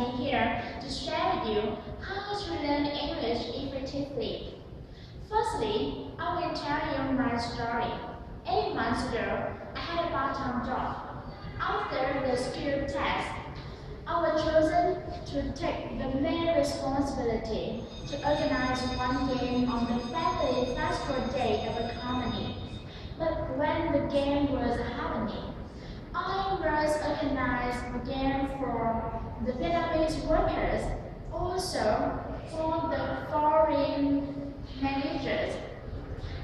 me here to share with you how to learn English effectively. Firstly, I will tell you my story. 8 months ago, I had a part-time job. After the skill test, I was chosen to take the main responsibility to organize one game on the family festival day of the company. But when the game was happening, I must organize the game for the Vietnamese workers, also for the foreign managers.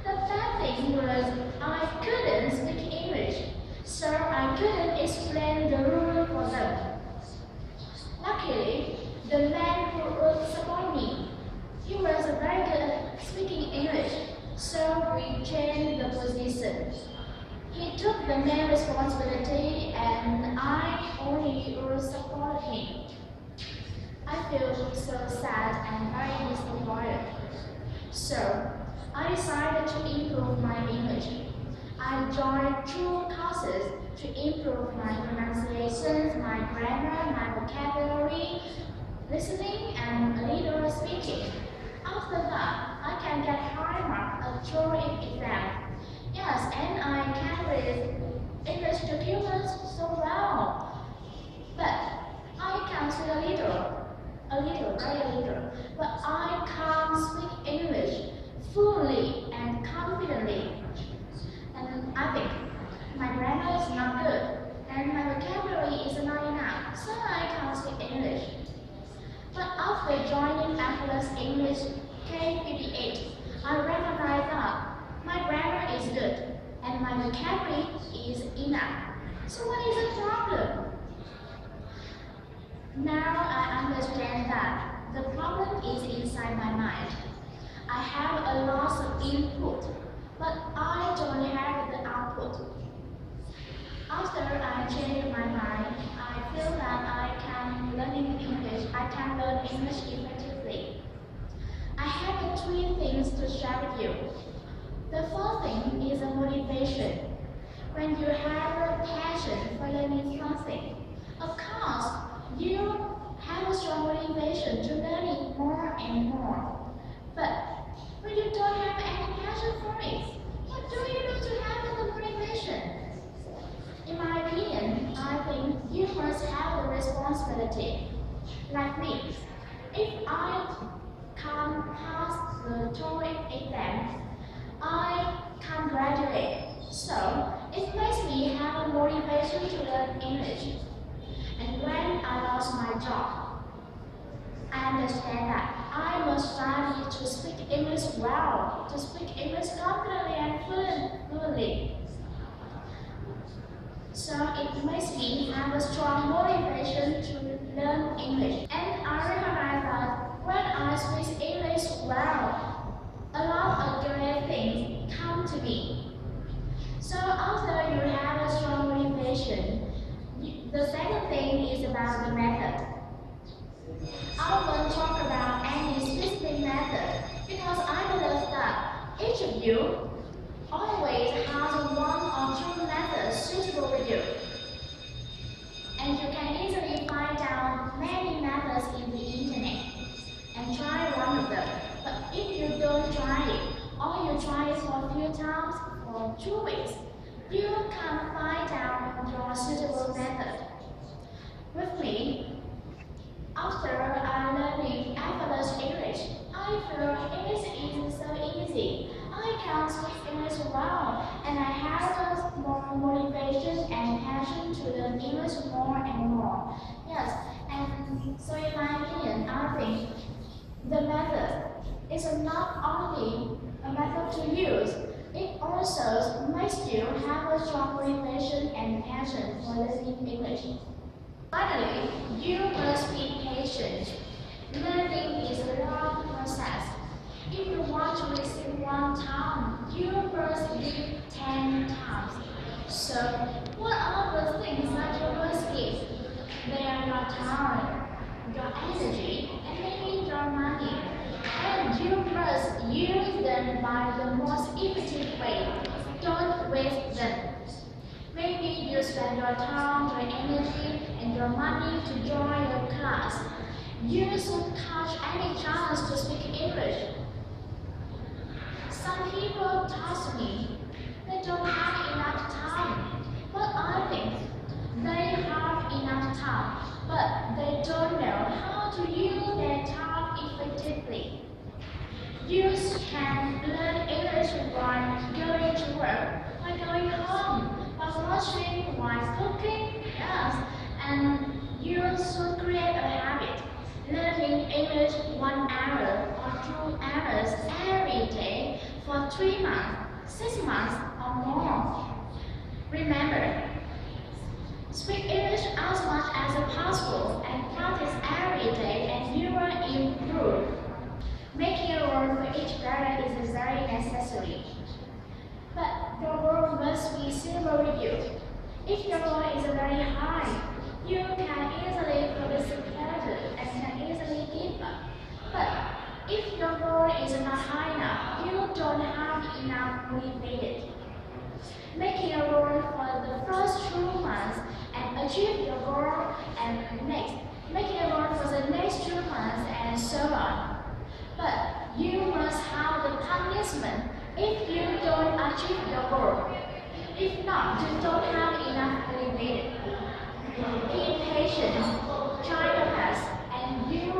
The bad thing was I couldn't speak English, so I couldn't explain the rule for them. Luckily, the man who would support me, he was very good at speaking English, so we changed the position. He took the main responsibility and I only would support him. I feel so sad and very disappointed. So, I decided to improve my English. I joined 2 courses to improve my pronunciation, my grammar, my vocabulary, listening, and a little speaking. After that, I can get high marks at TOEIC exam. Yes, and I can read English documents so well. But I can speak a little, very little. But I can't speak English fully and confidently. And I think my grammar is not good, and my vocabulary is not enough, so I can't speak English. But after joining Atlas English K58, I recognize that my grammar is good, and my vocabulary is enough. So what is the problem? Now I understand that the problem is inside my mind. I have a lot of input, but I don't have the output. After I changed my mind, I feel that I can learn English effectively. I have 3 things to share with you. The first thing is a motivation. When you have a passion for learning something, of course, you have a strong motivation to learn it more and more. But when you don't have any passion for it, what do you do to have the motivation? In my opinion, I think you must have the responsibility. Like me, if I can't pass the TOEIC exam, I can't graduate. So, it makes me have a motivation to learn English. And when I lost my job, I understand that I must study to speak English well, to speak English confidently and fluently. So it makes me have a strong motivation to learn English. And I recognize that when I speak English well, a lot of great things come to me. So after you have a strong motivation, the second thing is about the method. I won't talk about any specific method because I believe that each of you always has 1 or 2 methods suitable with you. And you can easily find out many methods in the internet and try one of them. But if you don't try it, or you try it for a few times for 2 weeks, you can find out your suitable method. With me, after I learning effortless English, I feel English is so easy. I can speak English well, and I have more motivation and passion to learn English more and more. Yes, and so in my opinion, I think the method is not only a method to use, it also makes you have a strong motivation and passion for learning English. Finally, you must be patient. Learning is a long process. If you want to receive 1 time, you must give 10 times. So, what are the things that you must give? They are your time, your energy, and maybe your money. And you must use them by the most effective way. Don't waste them. Maybe you to spend your time, your energy, and your money to join your class. You should touch any chance to speak English. Some people tell me they don't have enough time, but I think they have enough time, but they don't know how to use their time effectively. You can learn English while going to work, while going home, while washing, while cooking, yes, and you should create a habit. Learning English 1 hour or 2 hours every day for 3 months, 6 months or more. Remember, speak English as much as possible and practice every day and you will improve. Making a role for each parent is very necessary. But your role must be silver reviewed. If your role is very high, you can easily produce pleasure and can easily give up. But if your role is not high enough, you don't have enough motivated. Making a role for the first 2 months and achieve your goal and next. Making a role for the next 2 months and so on. But you must have the punishment if you don't achieve your goal. If not, you don't have enough motivated. Be patient, try your best, and you